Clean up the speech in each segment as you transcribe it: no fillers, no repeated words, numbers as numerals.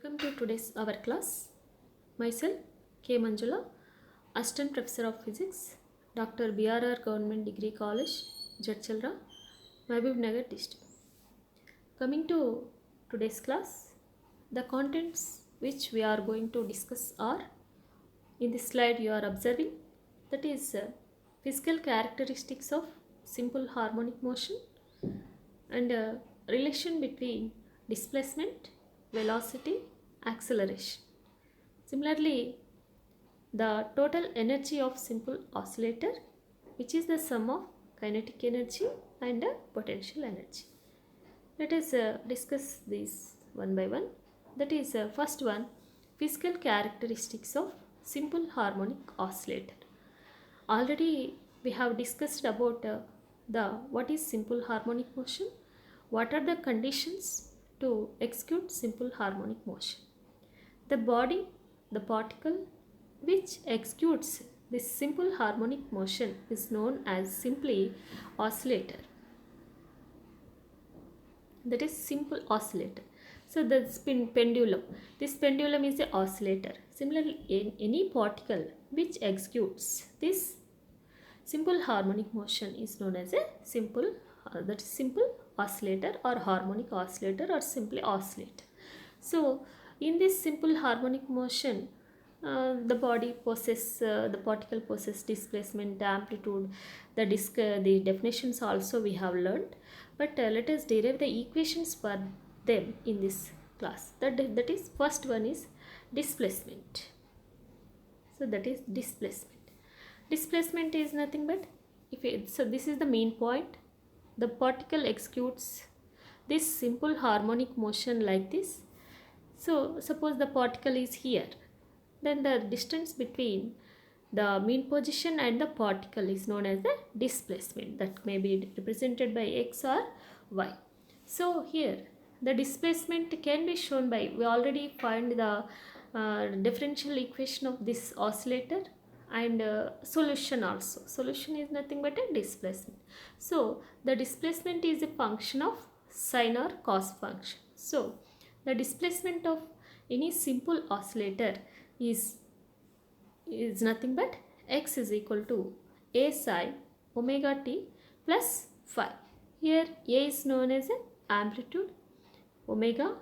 Welcome to today's our class. Myself K Manjula, Assistant Professor of Physics, Dr. BRR Government Degree College, Jadchalra, Mahbub Nagar District. Coming to today's class, the contents which we are going to discuss are in this slide you are observing, that is physical characteristics of simple harmonic motion and relation between displacement, velocity, acceleration. Similarly, the total energy of simple oscillator, which is the sum of kinetic energy and potential energy. Let us discuss these one by one. That is first one, physical characteristics of simple harmonic oscillator. Already we have discussed about the what is simple harmonic motion, what are the conditions to execute simple harmonic motion. The body, the particle which executes this simple harmonic motion is known as simply oscillator. That is simple oscillator. So the pendulum, this pendulum is a oscillator. Similarly, in any particle which executes this simple harmonic motion is known as a simple oscillator or harmonic oscillator or simply oscillator. So in this simple harmonic motion, the particle possesses displacement, amplitude, the definitions also we have learned. But let us derive the equations for them in this class. That is first one is displacement. So that is displacement. Displacement is nothing but so this is the main point. The particle executes this simple harmonic motion like this. So suppose the particle is here, then the distance between the mean position and the particle is known as the displacement, that may be represented by x or y. So here the displacement can be shown by, we already find the differential equation of this oscillator and solution also. Solution is nothing but a displacement. So the displacement is a function of sine or cos function. So the displacement of any simple oscillator is nothing but x is equal to a sine omega t plus phi. Here a is known as an amplitude, omega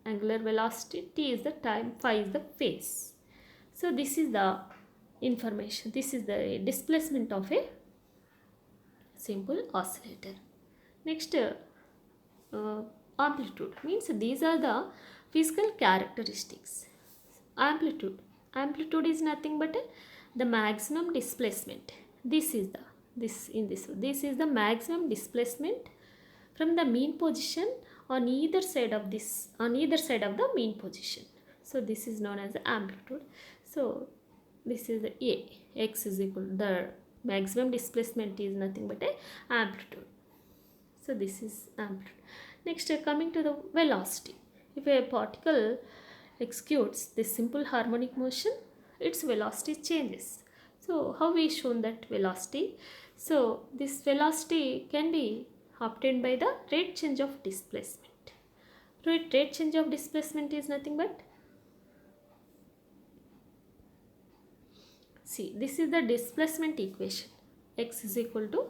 angular velocity, t is the time, phi is the phase. So this is the information, this is the displacement of a simple oscillator. Next, amplitude means these are the physical characteristics. Amplitude is nothing but the maximum displacement. This is the maximum displacement from the mean position on either side of the mean position. So this is known as amplitude. So this is a x is equal, the maximum displacement is nothing but a amplitude. So this is amplitude. Next, coming to the velocity. If a particle executes this simple harmonic motion, its velocity changes. So how we shown that velocity? So this velocity can be obtained by the rate change of displacement. Rate change of displacement is nothing but, see, this is the displacement equation. X is equal to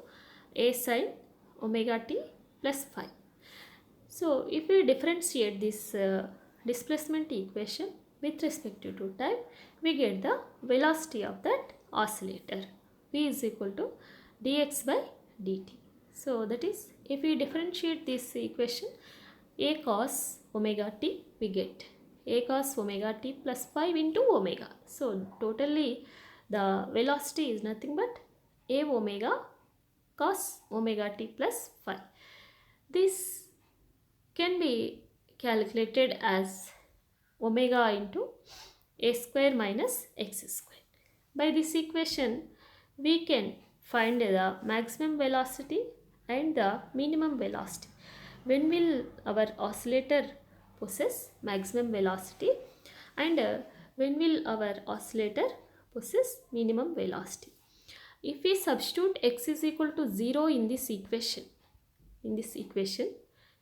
a sine omega t plus phi. So if we differentiate this displacement equation with respect to time, we get the velocity of that oscillator. V is equal to dx by dt. So that is, if we differentiate this equation, a cos omega t, we get a cos omega t plus 5 into omega. So totally the velocity is nothing but a omega cos omega t plus 5. This can be calculated as omega into a square minus x square. By this equation, we can find the maximum velocity and the minimum velocity. When will our oscillator possess maximum velocity and when will our oscillator possess minimum velocity? If we substitute x is equal to 0 in this equation,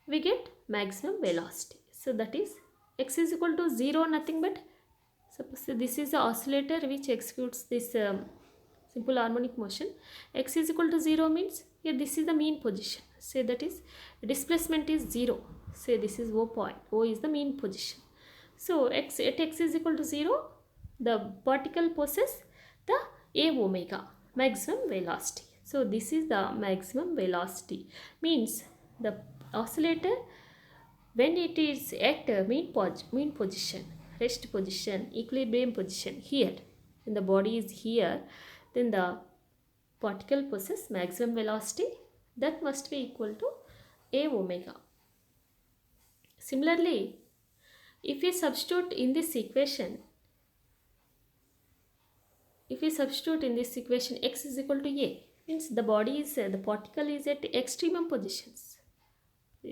we get maximum velocity. So that is x is equal to 0, nothing but, suppose this is the oscillator which executes this simple harmonic motion. X is equal to 0 means here this is the mean position. Say that is displacement is 0. Say this is O point. O is the mean position. So x is equal to 0, the particle possesses the a omega, maximum velocity. So this is the maximum velocity, means the oscillator when it is at mean position, rest position, equilibrium position here, when the body is here, then the particle possesses maximum velocity that must be equal to a omega. Similarly, if we substitute in this equation, x is equal to a, means the body is the particle is at extremum positions.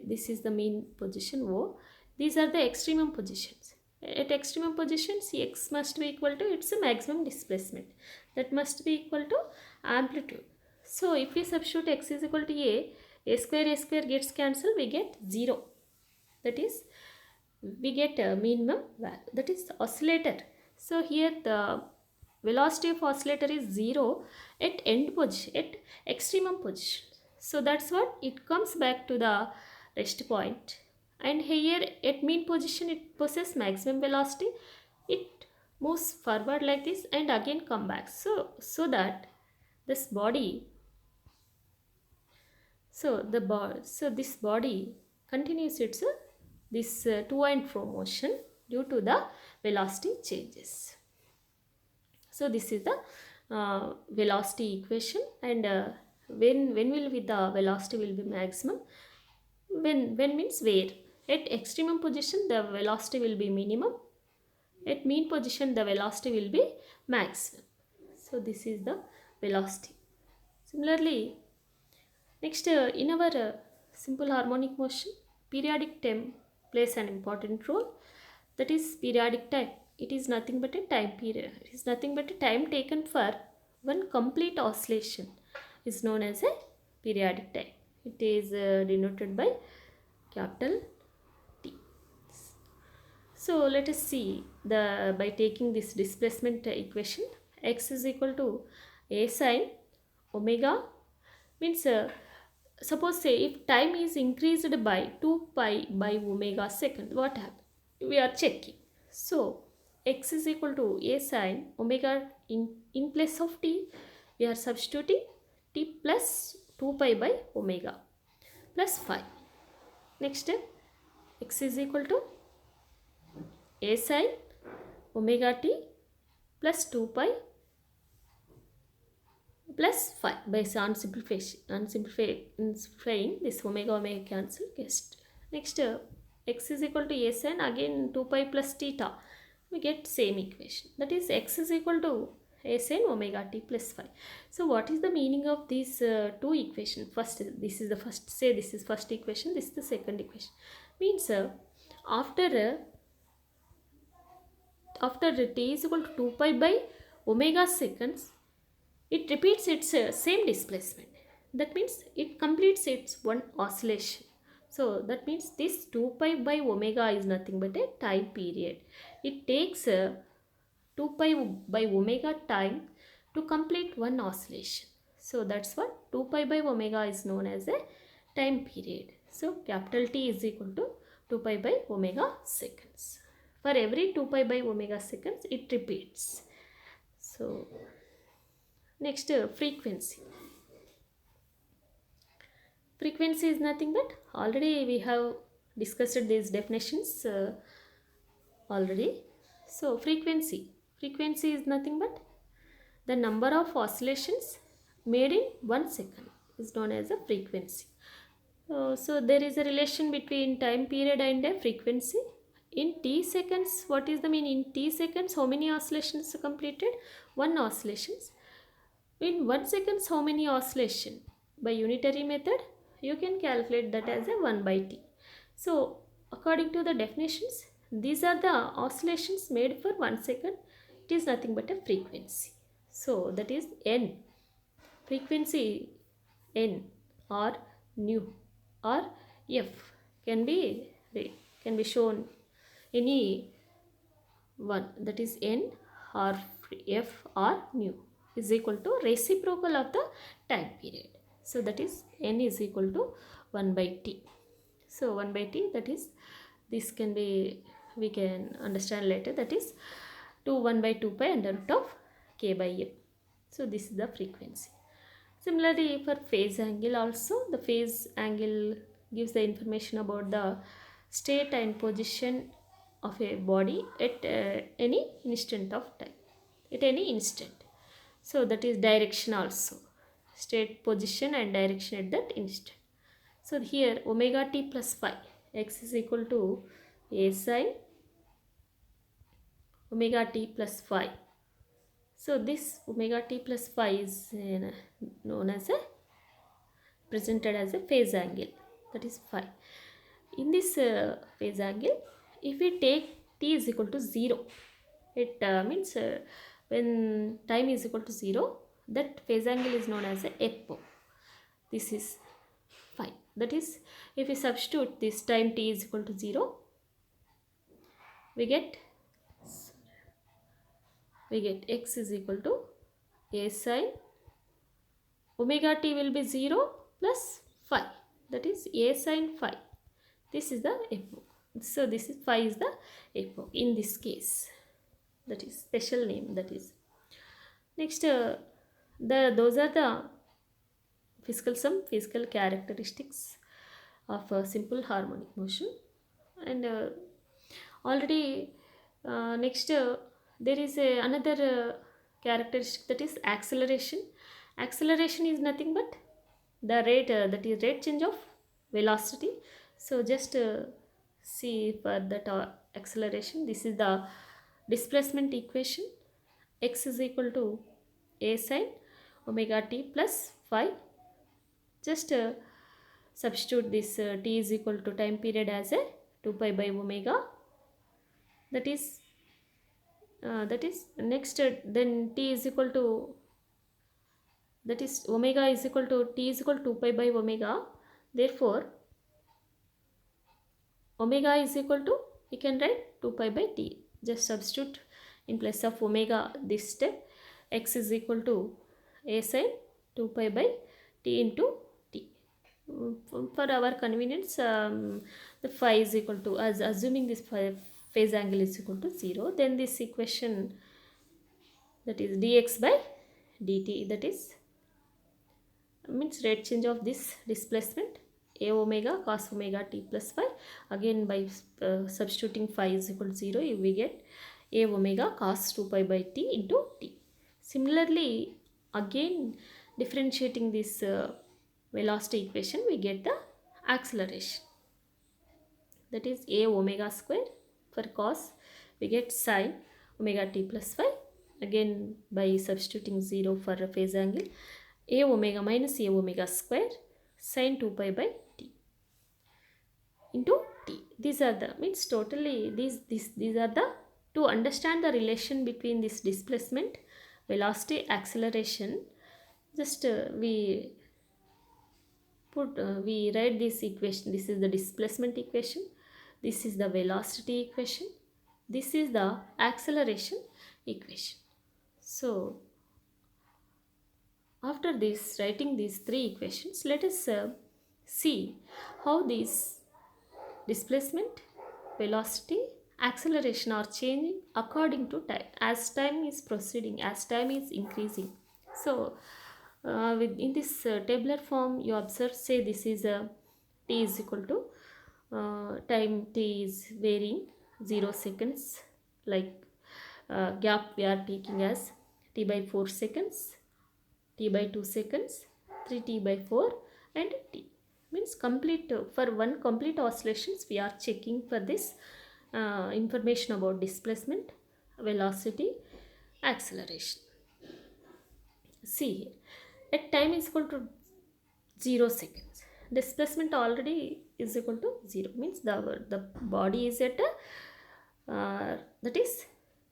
This is the mean position O. These are the extremum positions. At extremum positions, x must be equal to its maximum displacement. That must be equal to amplitude. So if we substitute x is equal to a square gets cancelled, we get 0. That is, we get a minimum value, that is oscillator. So here the velocity of oscillator is 0 at end position, at extremum position. So that's what it comes back to the rest point, and here at mean position it possesses maximum velocity. It moves forward like this and again come back, so that this body, so this body continues its this to and fro motion due to the velocity changes. So this is the velocity equation, and when will be the velocity will be maximum? When means where? At extremum position the velocity will be minimum, at mean position the velocity will be maximum. So this is the velocity. Similarly, next in our simple harmonic motion, periodic time plays an important role, that is periodic time. It is nothing but a time period. It is nothing but a time taken for one complete oscillation is known as a periodic time. It is denoted by capital T. So let us see by taking this displacement equation, x is equal to a sine omega, means suppose say if time is increased by 2 pi by omega second, what happens? We are checking. So x is equal to a sine omega, in place of t we are substituting t plus 2 pi by omega plus 5. Next step, x is equal to a sine omega t plus 2 pi plus 5 by simplifying this omega cancel. Next x is equal to a sine, again 2 pi plus theta, we get same equation, that is x is equal to a sine omega t plus 5. So what is the meaning of these two equations? First, this is the first, say this is first equation, this is the second equation. Means after t is equal to 2 pi by omega seconds, it repeats its same displacement. That means it completes its one oscillation. So that means this 2 pi by omega is nothing but a time period. It takes 2 pi by omega time to complete one oscillation. So that's what 2 pi by omega is known as a time period. So capital T is equal to 2 pi by omega seconds. For every 2 pi by omega seconds it repeats. So next frequency. Frequency is nothing but, already we have discussed these definitions already. So frequency is nothing but the number of oscillations made in 1 second is known as a frequency. So there is a relation between time period and a frequency. In t seconds, what is the mean? In t seconds, how many oscillations are completed? 1 oscillations. In 1 seconds, how many oscillation? By unitary method, you can calculate that as a 1 by t. So according to the definitions, these are the oscillations made for 1 second. It is nothing but a frequency. So that is n. Frequency n or nu or f can be shown any one, that is n or f or nu, is equal to reciprocal of the time period. So that is n is equal to 1 by t. So 1 by t, that is, this can be, we can understand later, that is 2 1 by 2 pi under root of k by m. So this is the frequency. Similarly, for phase angle also, the phase angle gives the information about the state and position of a body at any instant of time, at any instant. So that is direction also, state, position and direction at that instant. So here omega t plus phi, x is equal to a sine omega t plus phi. So this omega t plus phi is known as a, presented as a phase angle, that is phi. In this phase angle, if we take t is equal to 0, it means when time is equal to 0, that phase angle is known as a epo. This is phi. That is, if we substitute this time t is equal to 0, we get x is equal to a sine omega t will be 0 plus phi, that is a sine phi. This is the epoch. So this is phi is the epoch in this case, that is special name. That is next those are the some physical characteristics of a simple harmonic motion. And already next there is another characteristic, that is acceleration. Acceleration is nothing but the rate, that is rate change of velocity. So just see for that acceleration, this is the displacement equation. X is equal to a sine omega t plus phi. Just substitute this t is equal to time period as a 2 pi by omega. That is next then t is equal to, that is omega is equal to, t is equal to 2 pi by omega. Therefore omega is equal to, we can write 2 pi by t. Just substitute in place of omega this step. X is equal to a sine 2 pi by t into t. For our convenience, the phi is equal to, as assuming this phase angle is equal to 0, then this equation, that is dx by dt, that is means rate change of this displacement a omega cos omega t plus phi. Again by substituting phi is equal to 0, we get a omega cos 2 pi by t into t. Similarly, again differentiating this velocity equation, we get the acceleration, that is a omega square. For cos, we get sine omega t plus phi. Again by substituting 0 for a phase angle, a omega minus a omega square sine 2 pi by t into t. These are the, means totally these are the, to understand the relation between this displacement, velocity, acceleration, just we write this equation. This is the displacement equation, this is the velocity equation, this is the acceleration equation. So after this, writing these three equations, let us see how these displacement, velocity, acceleration are changing according to time, as time is proceeding, as time is increasing. So in this tabular form, you observe, say this is a t is equal to time t is varying 0 seconds, like gap we are taking as t by 4 seconds, t by 2 seconds, 3t by 4 and t. Means complete, for one complete oscillations we are checking for this information about displacement, velocity, acceleration. See here, at time is equal to 0 seconds, displacement already is equal to 0, means the body is at a that is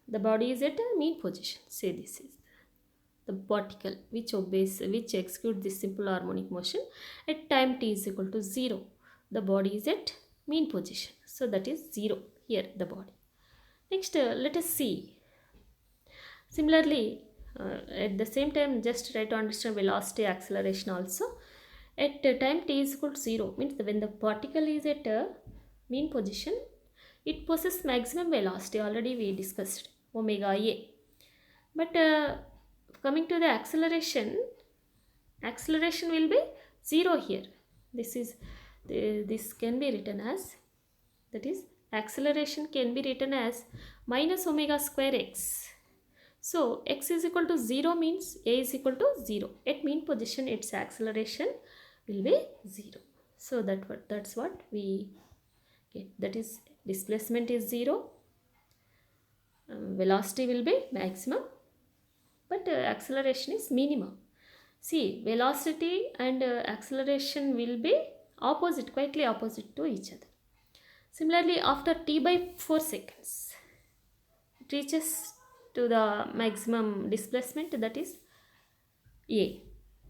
the body is at a mean position. Say this is the particle which executes this simple harmonic motion at time t is equal to 0. The body is at mean position, so that is 0. here the body. Next, let us see. Similarly, at the same time, just try to understand velocity, acceleration also. At time t is equal to 0, means when the particle is at a mean position, it possesses maximum velocity. Already we discussed omega a. But coming to the acceleration will be 0 here. This can be written as, that is, acceleration can be written as minus omega square x. So x is equal to 0 means a is equal to 0. At mean position, its acceleration will be 0. So that's what we get. That is, displacement is 0. Velocity will be maximum, but acceleration is minimum. See, velocity and acceleration will be opposite, quietly opposite to each other. Similarly, after t by 4 seconds, it reaches to the maximum displacement, that is a,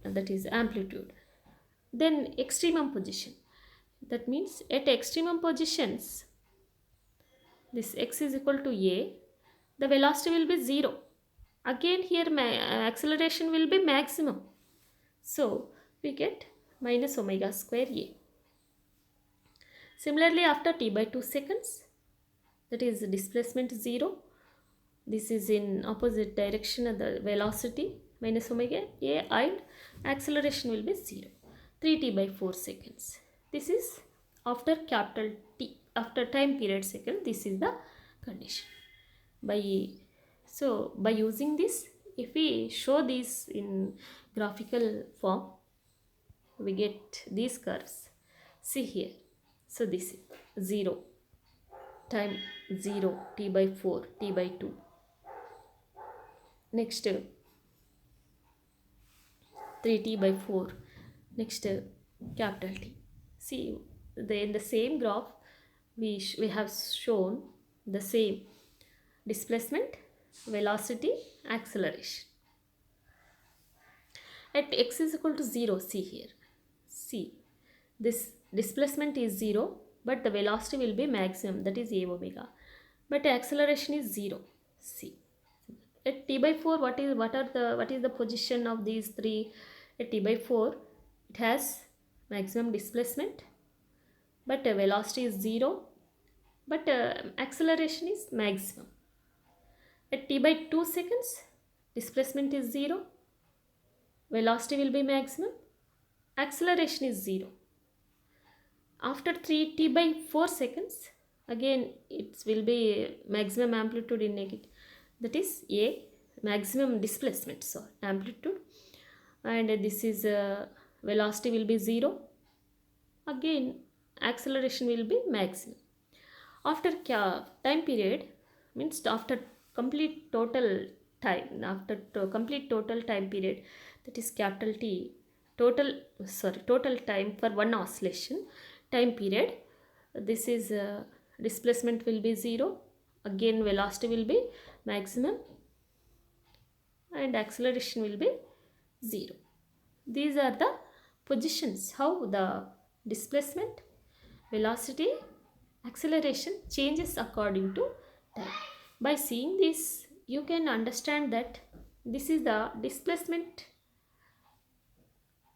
that is amplitude. Then extremum position, that means at extremum positions, this x is equal to a, the velocity will be 0. Again here acceleration will be maximum. So we get minus omega square a. Similarly, after t by 2 seconds, that is displacement 0. This is in opposite direction of the velocity minus omega a, and acceleration will be 0. 3t by 4 seconds. This is after capital T, after time period second. This is the condition. By using this, if we show this in graphical form, we get these curves. See here. So this is 0, time 0, t by 4, t by 2. Next 3t by 4. Next capital T. See, in the same graph, we have shown the same displacement, velocity, acceleration. At x is equal to 0, see here. See, this displacement is 0, but the velocity will be maximum, that is a omega. But acceleration is 0. See, at t by 4, what is the position of these three? At t by 4, it has maximum displacement, but velocity is 0, but acceleration is maximum. At t by 2 seconds, displacement is 0, velocity will be maximum, acceleration is 0. After 3t by 4 seconds, again it will be maximum amplitude in negative, that is a, maximum displacement, sorry, amplitude, and this is velocity will be 0. Again acceleration will be maximum. After time period, means after complete total time, complete total time period, that is capital T, total time for one oscillation time period, this is displacement will be 0. Again velocity will be maximum and acceleration will be 0. These are the positions, how the displacement, velocity, acceleration changes according to time. By seeing this, you can understand that this is the displacement,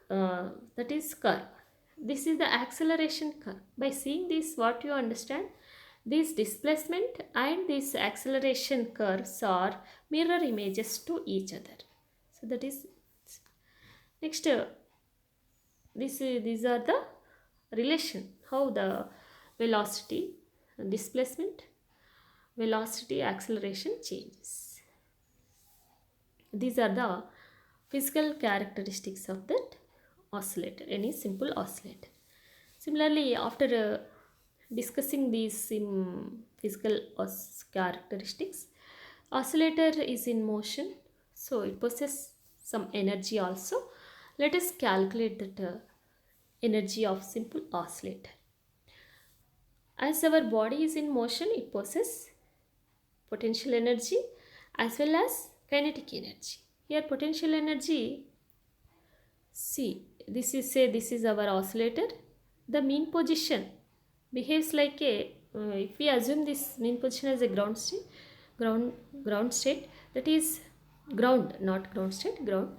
that is curve. This is the acceleration curve. By seeing this, what you understand, this displacement and this acceleration curves are mirror images to each other. So that is next. These are the relation, how the velocity, displacement, velocity, acceleration changes. These are the physical characteristics of that oscillator, any simple oscillator. Similarly, after discussing these physical characteristics, oscillator is in motion, so it possesses some energy also. Let us calculate that energy of simple oscillator. As our body is in motion, it possesses potential energy as well as kinetic energy. Here potential energy, see, this is our oscillator. The mean position behaves like a if we assume this mean position as a ground state, that is ground, not ground state, ground.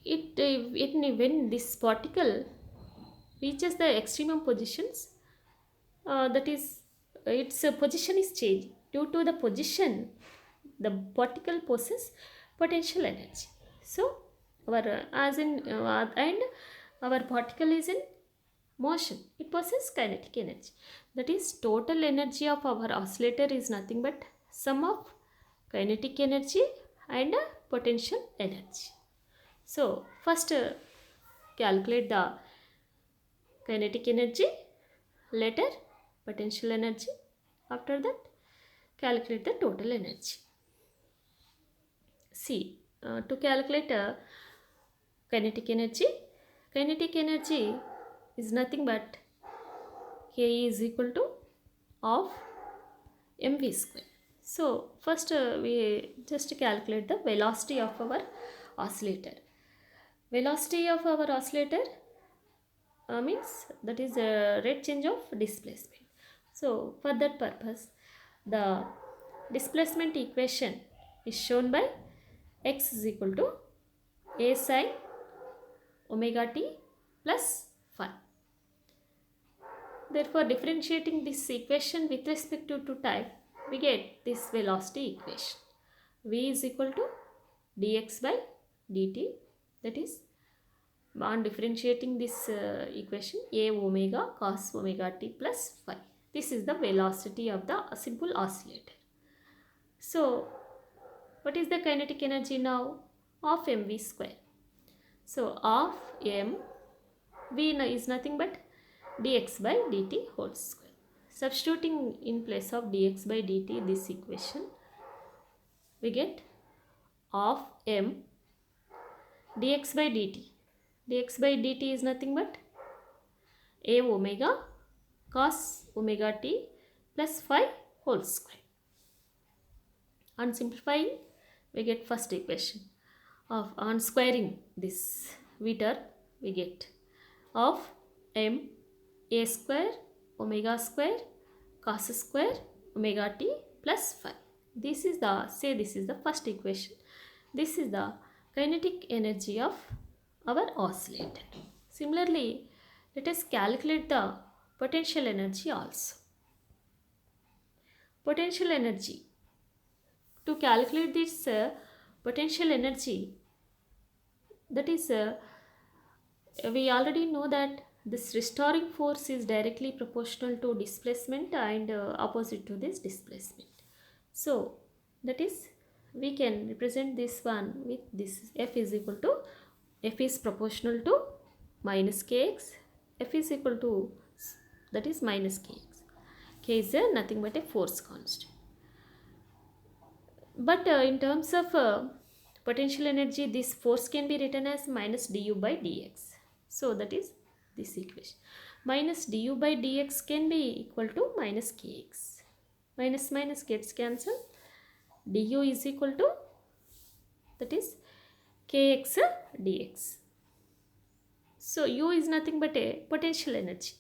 When this particle reaches the extremum positions, that is its position is changed. Due to the position, the particle possesses potential energy. So our and our particle is in motion, it possesses kinetic energy. That is, total energy of our oscillator is nothing but sum of kinetic energy and potential energy. So first calculate the kinetic energy, later potential energy, after that calculate the total energy. See, to calculate kinetic energy is nothing but K is equal to of mv square. So first we just calculate the velocity of our oscillator. Velocity of our oscillator means that is a rate change of displacement. So for that purpose, the displacement equation is shown by x is equal to a sin omega t plus phi. Therefore, differentiating this equation with respect to time, we get this velocity equation. V is equal to dx by dt, that is, on differentiating this equation, a omega cos omega t plus phi. This is the velocity of the simple oscillator. So what is the kinetic energy now? Of mv square. So of m, v is nothing but dx by dt whole square. Substituting in place of dx by dt this equation, we get of m dx by dt. Dx by dt is nothing but a omega cos omega t plus phi whole square. On simplifying, we get first equation of, on squaring this v term, we get of m a square omega square cos square omega t plus phi. This is the first equation. This is the kinetic energy of our oscillator. Similarly, let us calculate the potential energy also. Potential energy. To calculate this potential energy, that is, we already know that this restoring force is directly proportional to displacement and opposite to this displacement. So that is, we can represent this one with this F is equal to, F is proportional to minus kx, F is equal to, that is, minus kx. K is nothing but a force constant. But in terms of potential energy, this force can be written as minus du by dx. So that is this equation. Minus du by dx can be equal to minus kx. Minus minus gets cancelled. Du is equal to, that is, kx dx. So u is nothing but a potential energy.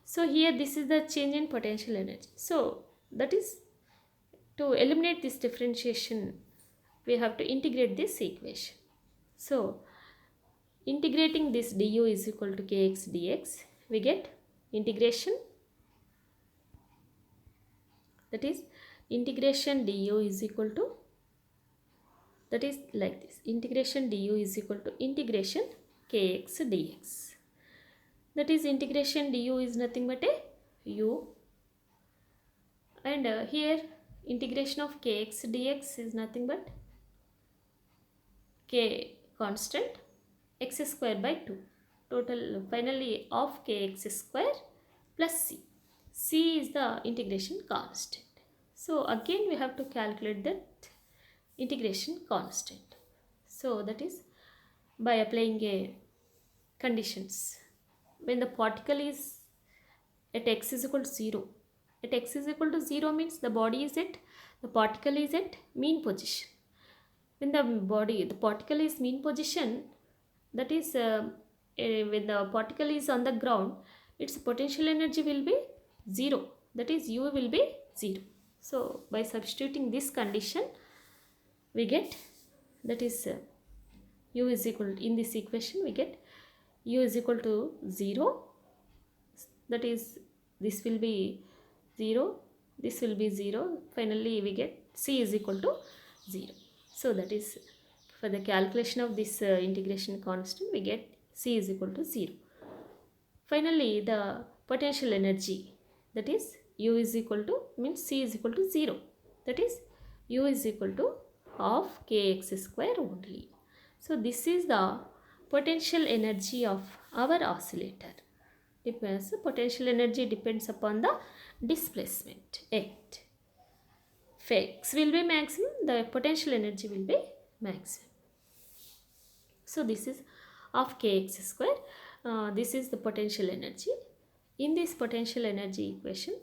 So here this is the change in potential energy. So that is, to eliminate this differentiation, we have to integrate this equation. So integrating this du is equal to kx dx, we get integration, that is, integration du is equal to, that is like this, integration du is equal to integration kx dx. That is, integration du is nothing but a u, and here integration of kx dx is nothing but k constant, x square by 2, total finally of kx square plus c. C is the integration constant. So again we have to calculate that integration constant. So that is by applying a conditions. When the particle is at x is equal to 0, at x is equal to 0 means the particle is at mean position. When the particle is mean position, that is, when the particle is on the ground, its potential energy will be 0, that is u will be 0. So by substituting this condition we get, that is u is equal, in this equation we get u is equal to 0, that is this will be 0, this will be 0, finally we get c is equal to 0. So that is, for the calculation of this integration constant we get c is equal to 0. Finally the potential energy, that is u is equal to, means c is equal to 0, that is u is equal to half kx square only. So this is the potential energy of our oscillator. Depends, potential energy depends upon the displacement. 8. If x will be maximum, the potential energy will be maximum. So this is of kx square. This is the potential energy. In this potential energy equation,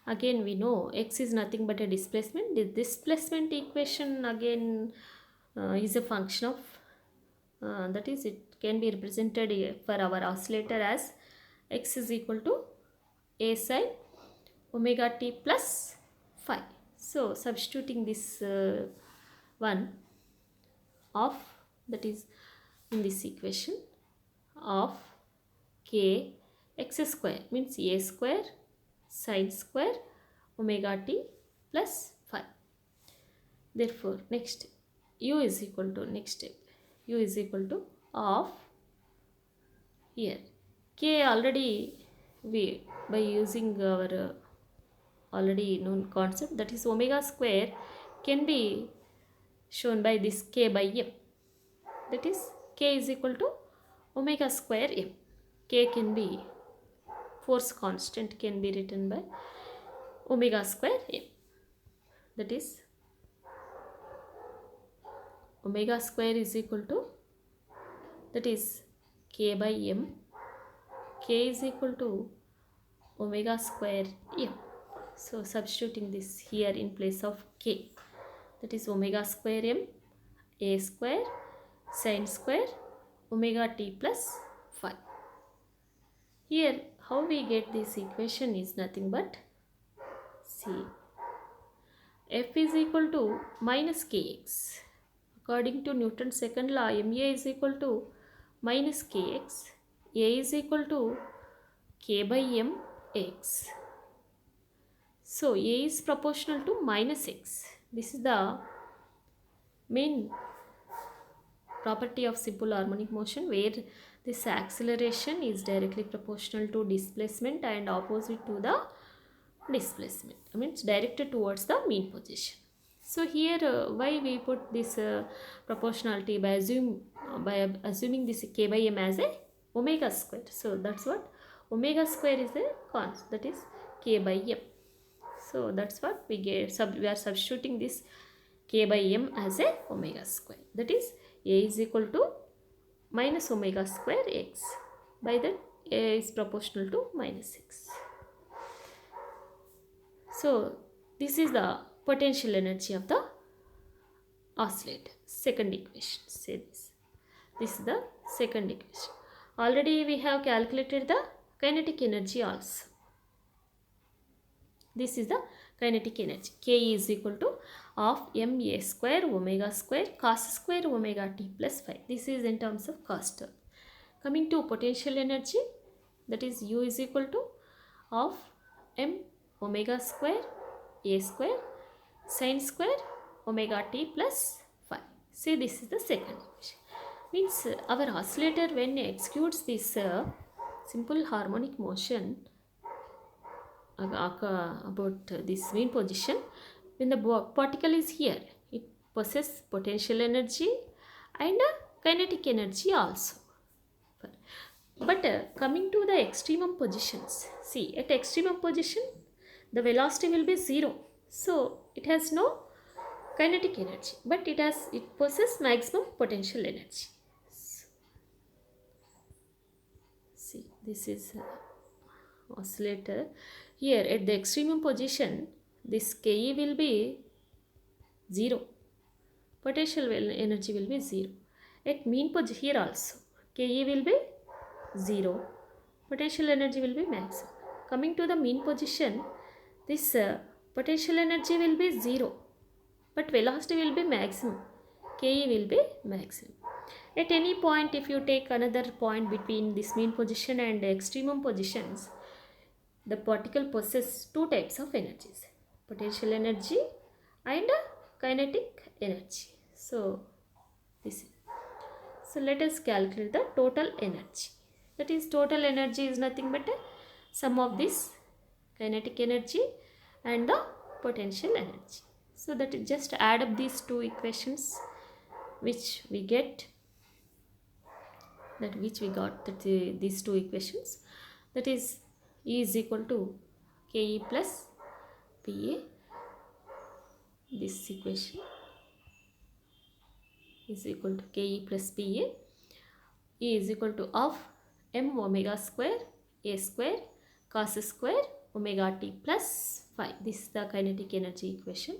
again we know x is nothing but a displacement. The displacement equation again is a function of, that is, it can be represented for our oscillator as x is equal to a sin omega t plus phi. So substituting this one of, that is in this equation of k x square, means a square sin square omega t plus phi. Therefore next u is equal to, next step, u is equal to of, here k already we, by using our already known concept, that is omega square, can be shown by this k by m, that is k is equal to omega square m. K can be, force constant can be written by omega square m, that is omega square is equal to, that is k by m, k is equal to omega square m. So substituting this here in place of k, that is omega square m, a square sin square omega t plus phi. Here how we get this equation is nothing but, see, F is equal to minus kx. According to Newton's second law, ma is equal to minus kx, a is equal to k by m x. So a is proportional to minus x. This is the main property of simple harmonic motion, where this acceleration is directly proportional to displacement and opposite to the displacement. I mean it's directed towards the mean position. So here why we put this proportionality, by assuming this k by m as a omega square. So that's what omega square is a constant, that is k by m. So that's what we get. We are substituting this k by m as a omega square, that is a is equal to minus omega square x, by that a is proportional to minus x. So this is the potential energy of the oscillator. Second equation, say this. This is the second equation. Already we have calculated the kinetic energy also. This is the kinetic energy. K is equal to of ma square omega square cos square omega t plus phi. This is in terms of cos term. Coming to potential energy, that is u is equal to of m omega square a square sin square omega t plus phi. See, this is the second equation. Means our oscillator, when executes this simple harmonic motion about this mean position, when the particle is here, it possesses potential energy and kinetic energy also. But coming to the extremum positions, see, at extremum position the velocity will be 0, so it has no kinetic energy, but it possesses maximum potential energy. See, this is oscillator. Here at the extremum position, this Ke will be 0, potential energy will be 0. At mean position, here also Ke will be 0, potential energy will be maximum. Coming to the mean position, this potential energy will be 0, but velocity will be maximum. Ke will be maximum. At any point, if you take another point between this mean position and extremum positions, the particle possesses two types of energies, potential energy and kinetic energy. So this is, so let us calculate the total energy. That is, total energy is nothing but a sum of this kinetic energy and the potential energy. So that is, just add up these two equations which we got that these two equations, that is E is equal to Ke plus Pa. This equation is equal to Ke plus Pa. E is equal to half m omega square a square cos square omega t plus phi. This is the kinetic energy equation.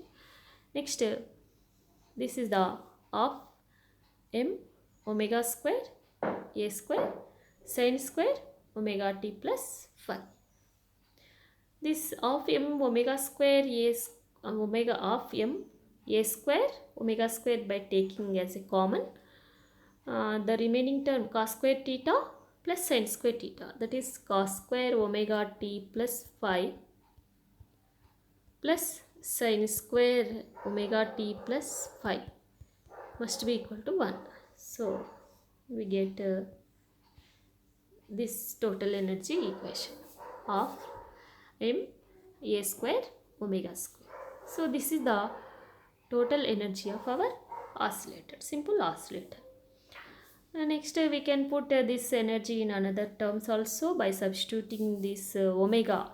Next, this is the half m omega square a square sin square omega t plus phi. This half m omega square is omega half m a square omega square by taking as a common. The remaining term cos square theta plus sin square theta, that is cos square omega t plus phi plus sin square omega t plus phi must be equal to 1. So we get this total energy equation of m a square omega square. So this is the total energy of our oscillator, simple oscillator. Next, we can put this energy in another terms also by substituting this omega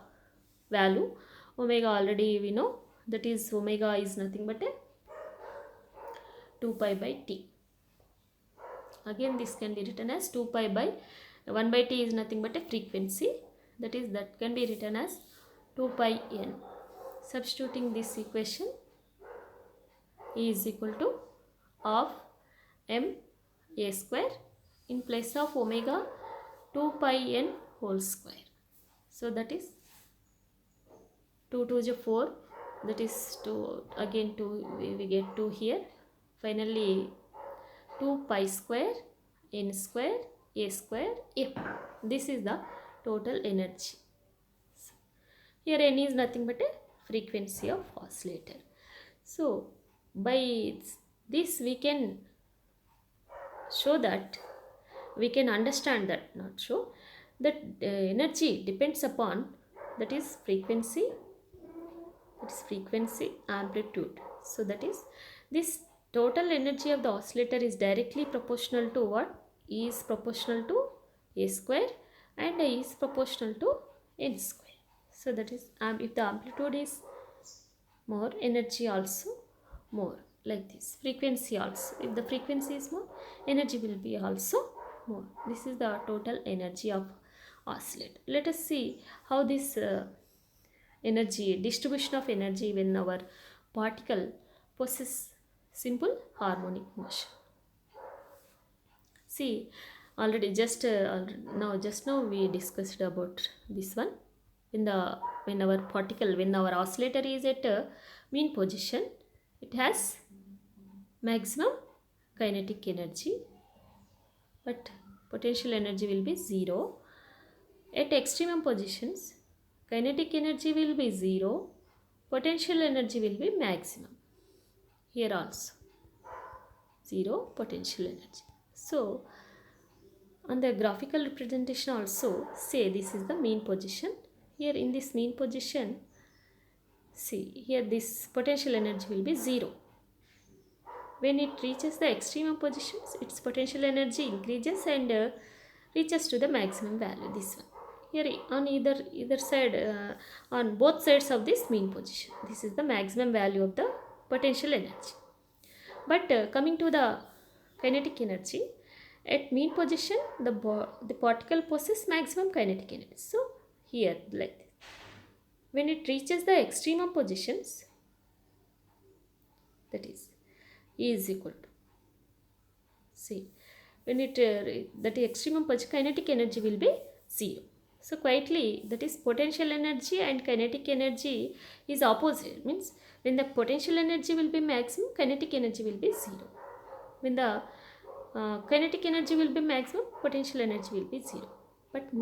value. Omega already we know, that is omega is nothing but a 2 pi by t. Again this can be written as 2 pi by 1 by t is nothing but a frequency, that can be written as 2 pi n. Substituting this equation, E is equal to half m a square in place of omega 2 pi n whole square. So that is 2 to the 4, that is 2, again 2 we get 2 here. Finally 2 pi square n square a square m. This is the total energy. Here n is nothing but a frequency of oscillator. So by this we can show that, we can understand that, not show, that energy depends upon, that is frequency, amplitude. So that is, this total energy of the oscillator is directly proportional to what? E is proportional to a square and E is proportional to n square. So that is, if the amplitude is more, energy also more, like this. Frequency also, if the frequency is more, energy will be also more. This is the total energy of oscillator. Let us see how this energy, distribution of energy when our particle possesses simple harmonic motion. See, already just now we discussed about this one. When our oscillator is at mean position, it has maximum kinetic energy, but potential energy will be 0. At extremum positions, kinetic energy will be 0, potential energy will be maximum. Here also 0 potential energy. So on the graphical representation also, say this is the mean position. Here in this mean position, see here this potential energy will be 0. When it reaches the extremum positions, its potential energy increases and reaches to the maximum value, this one. Here on either side, on both sides of this mean position, this is the maximum value of the potential energy. But coming to the kinetic energy, at mean position, the particle possesses maximum kinetic energy. So here like this. When it reaches the extremum positions, that is E is equal to, see, when it that extremum kinetic energy will be 0. So quietly, that is potential energy and kinetic energy is opposite. Means when the potential energy will be maximum, kinetic energy will be zero. When the kinetic energy will be maximum, potential energy will be zero. But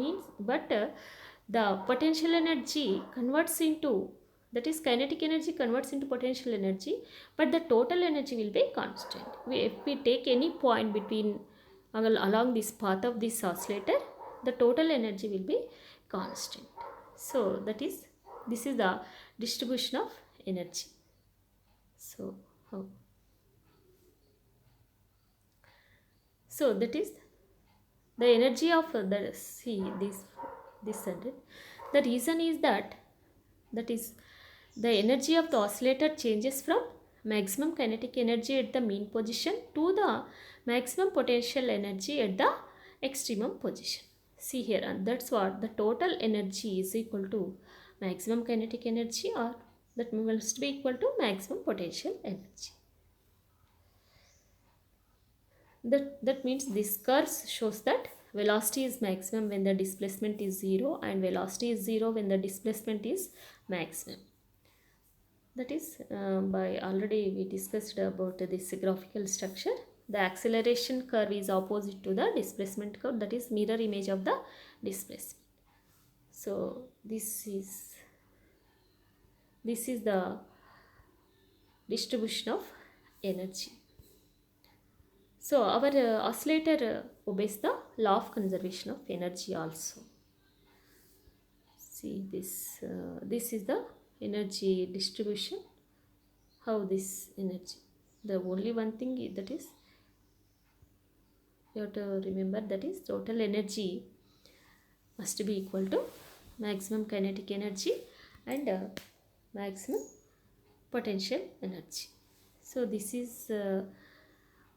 the potential energy converts into, that is kinetic energy converts into potential energy, but the total energy will be constant. If we take any point between along this path of this oscillator, the total energy will be constant. So that is, this is the distribution of energy. So how? So that is the energy of the, see this sentence. The reason is that, that is, the energy of the oscillator changes from maximum kinetic energy at the mean position to the maximum potential energy at the extremum position. See here, and that's what the total energy is equal to maximum kinetic energy, or that must be equal to maximum potential energy. That means this curve shows that velocity is maximum when the displacement is 0, and velocity is 0 when the displacement is maximum. That is, by already we discussed about this graphical structure. The acceleration curve is opposite to the displacement curve, that is mirror image of the displacement. So this is the distribution of energy. So our oscillator obeys the law of conservation of energy also. See this, this is the energy distribution. How this energy? The only one thing that is you have to remember, that is total energy must be equal to maximum kinetic energy and maximum potential energy. So this is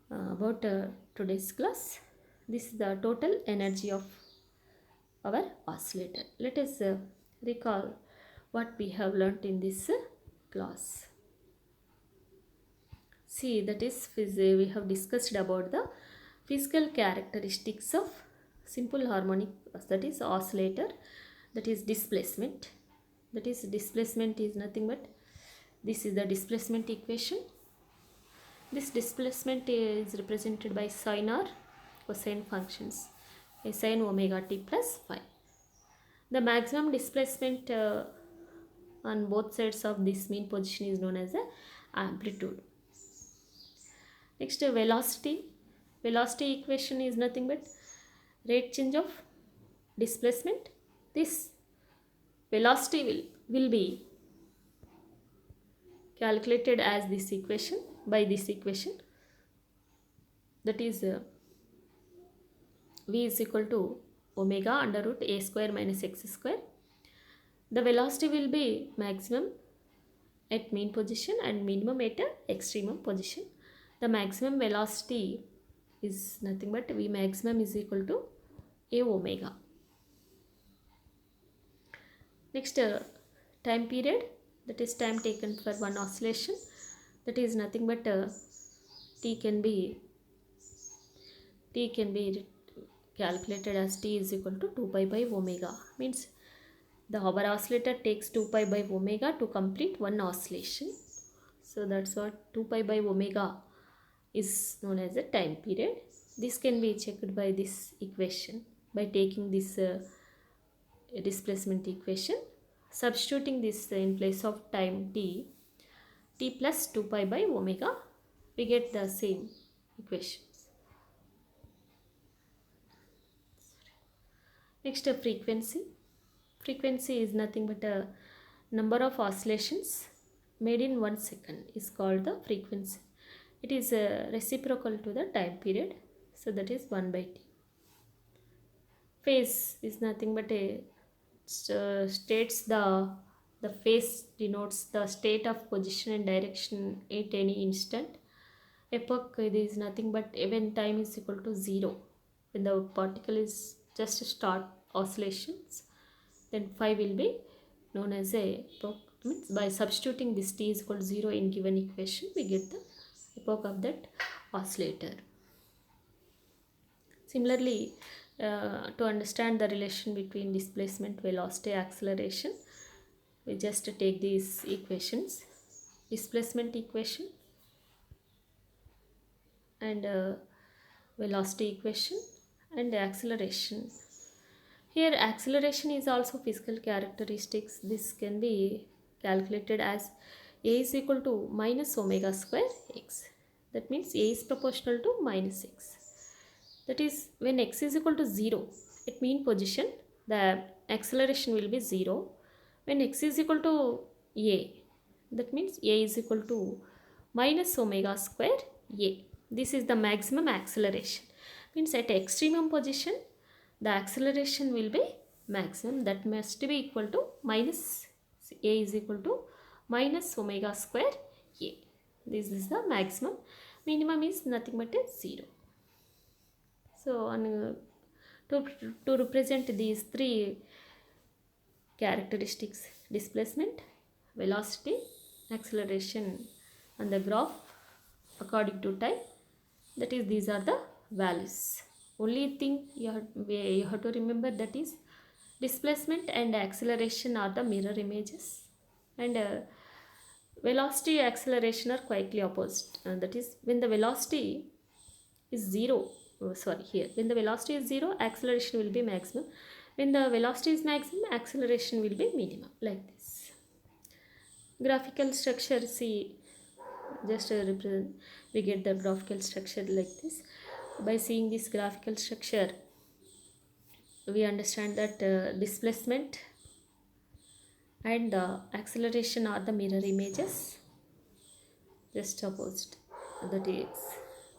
about today's class. This is the total energy of our oscillator. Let us recall what we have learnt in this class. See, that is, we have discussed about the physical characteristics of simple harmonic, that is oscillator, that is displacement. That is, displacement is nothing but, this is the displacement equation. This displacement is represented by sine or cosine functions, a sine omega t plus phi. The maximum displacement on both sides of this mean position is known as a amplitude. Next, velocity. Velocity equation is nothing but rate change of displacement. This velocity will be calculated as this equation, by this equation, that is v is equal to omega under root a square minus x square. The velocity will be maximum at mean position and minimum at extremum position. The maximum velocity is nothing but v maximum is equal to a omega. Next, time period, that is time taken for one oscillation, that is nothing but t can be calculated as t is equal to 2 pi by omega. Means the our oscillator takes 2 pi by omega to complete one oscillation. So that's what 2 pi by omega is known as a time period. This can be checked by this equation, by taking this displacement equation, substituting this in place of time t plus 2 pi by omega, we get the same equations. Next, frequency. Frequency is nothing but a number of oscillations made in 1 second is called the frequency. It is reciprocal to the time period, so that is 1 by t. Phase is nothing but a states the phase denotes the state of position and direction at any instant. Epoch, it is nothing but when time is equal to 0, when the particle is just start oscillations, then phi will be known as a epoch. Means by substituting this t is equal to 0 in given equation, we get the epoch of that oscillator. Similarly, To understand the relation between displacement, velocity, acceleration, we just take these equations: displacement equation and velocity equation and acceleration. Here acceleration is also physical characteristics. This can be calculated as a is equal to minus omega square x. That means a is proportional to minus x. That is, when x is equal to 0 at mean position, the acceleration will be 0. When x is equal to a, that means a is equal to minus omega square a. This is the maximum acceleration. Means at extremum position, the acceleration will be maximum, that must be equal to minus a is equal to minus omega square a. This is the maximum. Minimum is nothing but a 0. So to represent these three characteristics: displacement, velocity, acceleration on the graph according to time, that is, these are the values. Only thing you have to remember, that is, displacement and acceleration are the mirror images, and velocity acceleration are quietly opposite. That is, when the velocity is 0, here when the velocity is 0, acceleration will be maximum. When the velocity is maximum, acceleration will be minimum, like this. Graphical structure, see, just represent, we get the graphical structure like this. By seeing this graphical structure, we understand that displacement and acceleration are the mirror images, just opposite.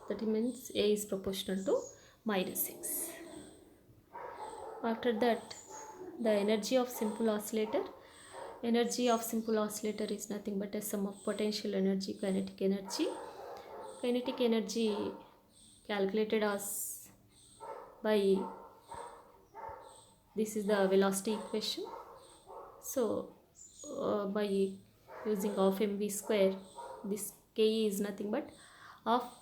That means a is proportional to minus x. After that, the energy of simple oscillator. Energy of simple oscillator is nothing but a sum of potential energy, kinetic energy. Kinetic energy calculated as by, this is the velocity equation. So by using half mv square, this ke is nothing but half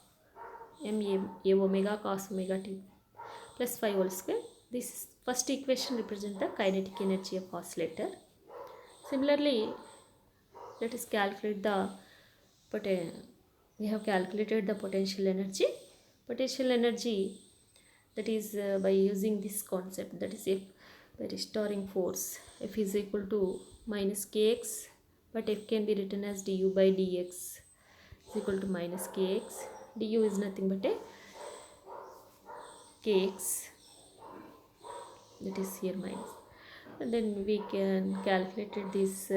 a omega cos omega t plus 5 whole square. This first equation represents the kinetic energy of oscillator. Similarly, let us calculate the we have calculated the potential energy. Potential energy, that is by using this concept, that is, if by restoring force, F is equal to minus kx, but F can be written as du by dx is equal to minus kx. Du is nothing but a kx, that is here minus. And then we can calculate this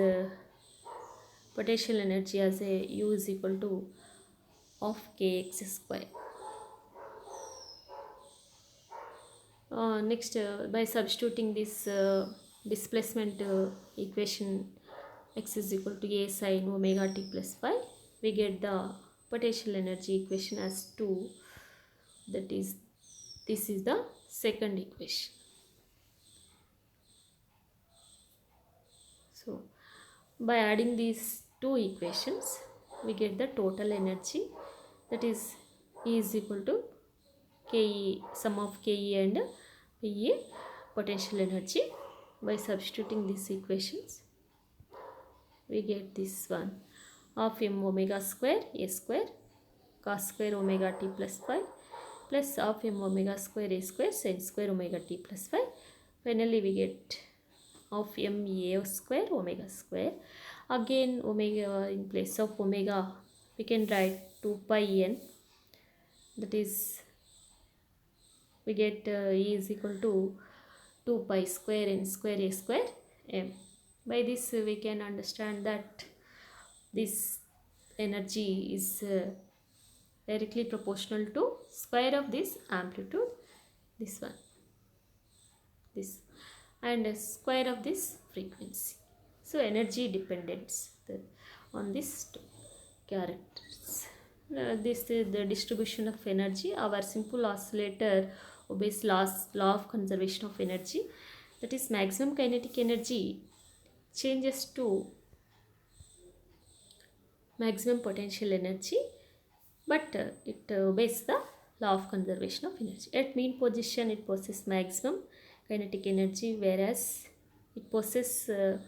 potential energy as a u is equal to of kx square. Next, by substituting this displacement equation, x is equal to a sin omega t plus phi, we get the potential energy equation as 2. That is, this is the second equation. So by adding these two equations, we get the total energy, that is, E is equal to Ke, sum of Ke and Pe, potential energy. By substituting these equations, we get this one of m omega square a square cos square omega t plus 5 plus of m omega square a square sin square omega t plus 5. Finally, we get of m a square omega square. Again, omega, in place of omega, we can write 2 pi n. That is, we get E is equal to 2 pi square n square a square m. By this, we can understand that this energy is directly proportional to square of this amplitude, this one, this, and square of this frequency. So energy depends on these two characters. This is the distribution of energy. Our simple oscillator obeys law of conservation of energy. That is, maximum kinetic energy changes to maximum potential energy, but it obeys the law of conservation of energy. At mean position, it possesses maximum kinetic energy, whereas it possesses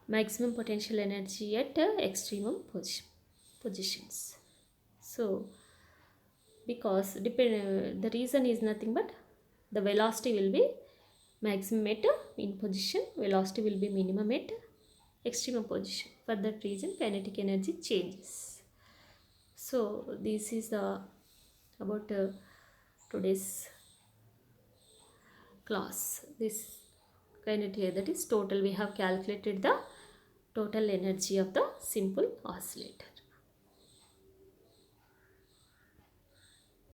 maximum potential energy at extremum positions. So because the reason is nothing but the velocity will be maximum at mean position, velocity will be minimum at extremum position. For that reason kinetic energy changes. So this is the about today's class. This kinetic, that is total, we have calculated the total energy of the simple oscillator.